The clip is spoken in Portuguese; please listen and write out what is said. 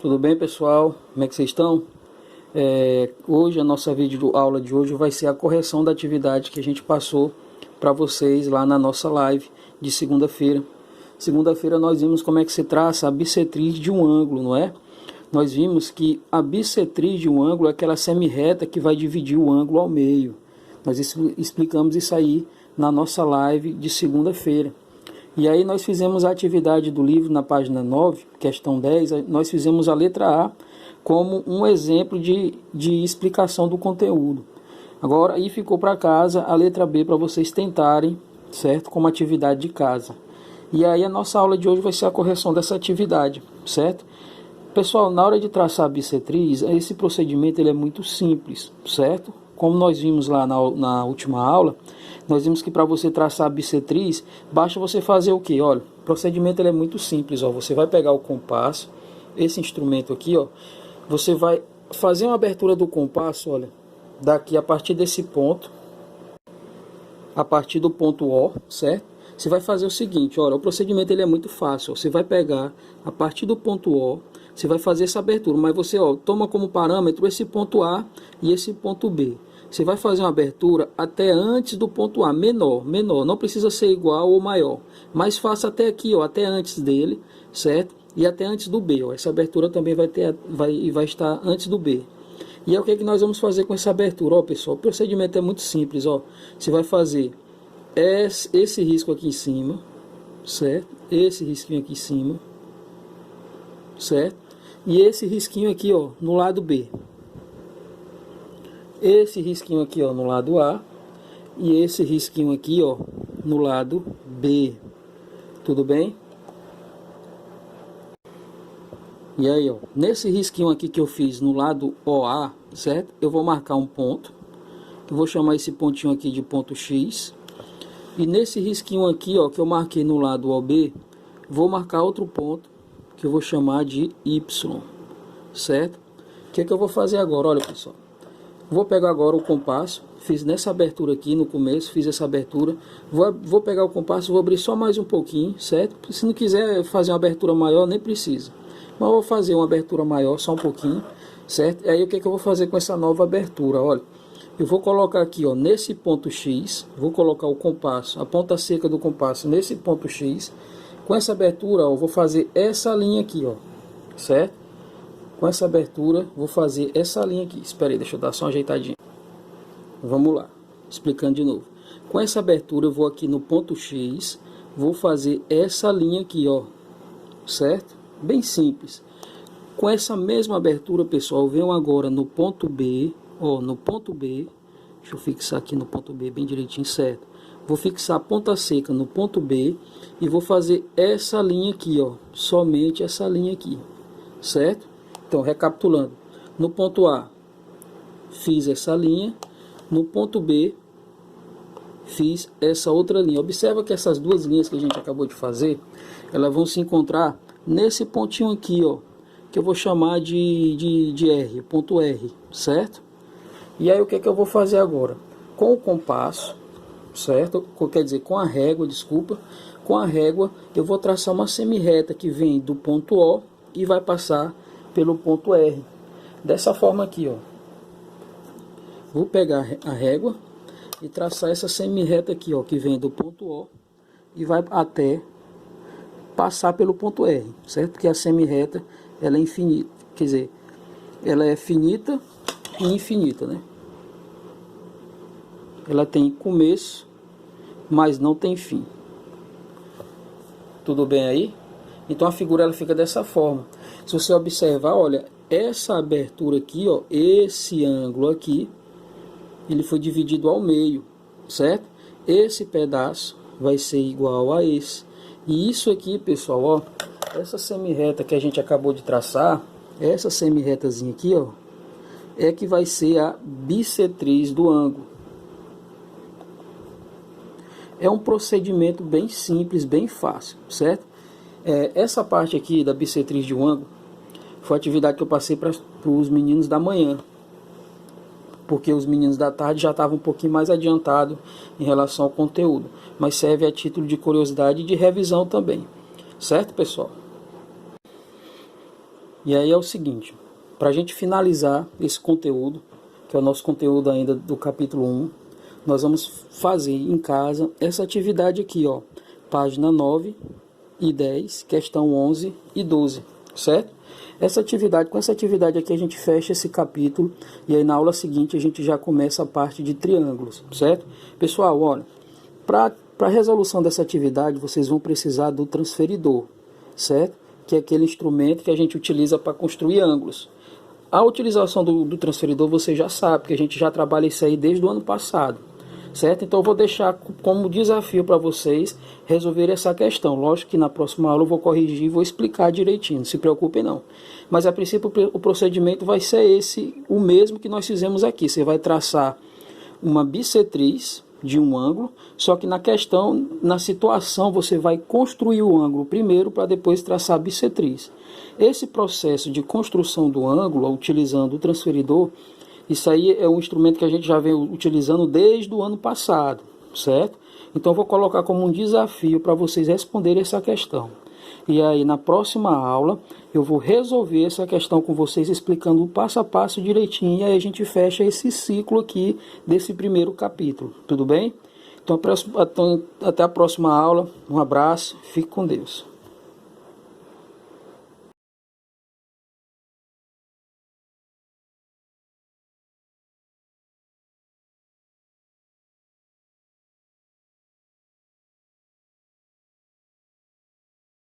Tudo bem, pessoal? Como é que vocês estão? Hoje a nossa aula de hoje vai ser a correção da atividade que a gente passou para vocês lá na nossa live de segunda-feira. Segunda-feira nós vimos como é que se traça a bissetriz de um ângulo, não é? Nós vimos que a bissetriz de um ângulo é aquela semirreta que vai dividir o ângulo ao meio. Nós explicamos isso aí na nossa live de segunda-feira. E aí nós fizemos a atividade do livro na página 9, questão 10, nós fizemos a letra A como um exemplo de explicação do conteúdo. Agora aí ficou para casa a letra B para vocês tentarem, certo? Como atividade de casa. E aí a nossa aula de hoje vai ser a correção dessa atividade, certo? Pessoal, na hora de traçar a bissetriz, esse procedimento ele é muito simples, certo? Como nós vimos lá na última aula, nós vimos que para você traçar a bissetriz, basta você fazer o quê? Olha, o procedimento ele é muito simples. Ó. Você vai pegar o compasso, esse instrumento aqui, ó, você vai fazer uma abertura do compasso, olha, daqui a partir desse ponto, a partir do ponto O, certo? Você vai fazer o seguinte, olha, o procedimento ele é muito fácil. Ó. Você vai pegar a partir do ponto O, você vai fazer essa abertura, mas você toma como parâmetro esse ponto A e esse ponto B. Você vai fazer uma abertura até antes do ponto A, menor, não precisa ser igual ou maior, mas faça até aqui, até antes dele, certo? E até antes do B, essa abertura também vai estar antes do B. E é o que nós vamos fazer com essa abertura, pessoal, o procedimento é muito simples, você vai fazer esse risco aqui em cima, certo? Esse risquinho aqui em cima, certo? E esse risquinho aqui, no lado B. Esse risquinho aqui, no lado A. E esse risquinho aqui, no lado B. Tudo bem? E aí, nesse risquinho aqui que eu fiz no lado OA, certo? Eu vou marcar um ponto. Eu vou chamar esse pontinho aqui de ponto X. E nesse risquinho aqui, que eu marquei no lado OB, vou marcar outro ponto que eu vou chamar de Y, certo? O que eu vou fazer agora? Olha, pessoal, vou pegar agora o compasso, fiz nessa abertura aqui no começo, fiz essa abertura, vou pegar o compasso, vou abrir só mais um pouquinho, certo? Se não quiser fazer uma abertura maior, nem precisa, mas eu vou fazer uma abertura maior, só um pouquinho, certo? E aí o que eu vou fazer com essa nova abertura? Olha, eu vou colocar aqui, nesse ponto X, vou colocar o compasso, a ponta seca do compasso nesse ponto X. Com essa abertura, eu vou fazer essa linha aqui, certo? Com essa abertura, vou fazer essa linha aqui. Espera aí, deixa eu dar só uma ajeitadinha. Vamos lá, explicando de novo. Com essa abertura, eu vou aqui no ponto X, vou fazer essa linha aqui, certo? Bem simples. Com essa mesma abertura, pessoal, eu venho agora no ponto B, no ponto B. Deixa eu fixar aqui no ponto B bem direitinho, certo? Vou fixar a ponta seca no ponto B e vou fazer essa linha aqui, somente essa linha aqui, certo? Então, recapitulando, no ponto A, fiz essa linha, no ponto B, fiz essa outra linha. Observa que essas duas linhas que a gente acabou de fazer, elas vão se encontrar nesse pontinho aqui, que eu vou chamar de R, ponto R, certo? E aí, o que eu vou fazer agora? Com o compasso, certo? Quer dizer, com a régua, desculpa, com a régua eu vou traçar uma semirreta que vem do ponto O e vai passar pelo ponto R. Dessa forma aqui, Vou pegar a régua e traçar essa semirreta aqui, que vem do ponto O e vai até passar pelo ponto R, certo? Porque a semirreta, ela é infinita, quer dizer, ela é finita e infinita, né? Ela tem começo, mas não tem fim. Tudo bem aí? Então a figura ela fica dessa forma. Se você observar, olha, essa abertura aqui, esse ângulo aqui, ele foi dividido ao meio, certo? Esse pedaço vai ser igual a esse. E isso aqui, pessoal, essa semirreta que a gente acabou de traçar, essa semirretazinha aqui, é que vai ser a bissetriz do ângulo. É um procedimento bem simples, bem fácil, certo? Essa parte aqui da bissetriz de um ângulo foi a atividade que eu passei para os meninos da manhã, porque os meninos da tarde já estavam um pouquinho mais adiantados em relação ao conteúdo, mas serve a título de curiosidade e de revisão também, certo, pessoal? E aí é o seguinte, para a gente finalizar esse conteúdo, que é o nosso conteúdo ainda do capítulo 1, nós vamos fazer em casa essa atividade aqui, ó, página 9 e 10, questão 11 e 12, certo? Com essa atividade aqui a gente fecha esse capítulo e aí na aula seguinte a gente já começa a parte de triângulos, certo? Pessoal, olha, para a resolução dessa atividade vocês vão precisar do transferidor, certo? Que é aquele instrumento que a gente utiliza para construir ângulos. A utilização do transferidor você já sabe, porque a gente já trabalha isso aí desde o ano passado, certo? Então eu vou deixar como desafio para vocês resolver essa questão. Lógico que na próxima aula eu vou corrigir e vou explicar direitinho, não se preocupem não. Mas a princípio o procedimento vai ser o mesmo que nós fizemos aqui. Você vai traçar uma bissetriz de um ângulo, só que na situação você vai construir o ângulo primeiro para depois traçar a bissetriz. Esse processo de construção do ângulo, utilizando o transferidor, isso aí é um instrumento que a gente já vem utilizando desde o ano passado, certo? Então eu vou colocar como um desafio para vocês responderem essa questão. E aí na próxima aula eu vou resolver essa questão com vocês, explicando o passo a passo direitinho, e aí a gente fecha esse ciclo aqui desse primeiro capítulo, tudo bem? Então até a próxima aula, um abraço, fique com Deus.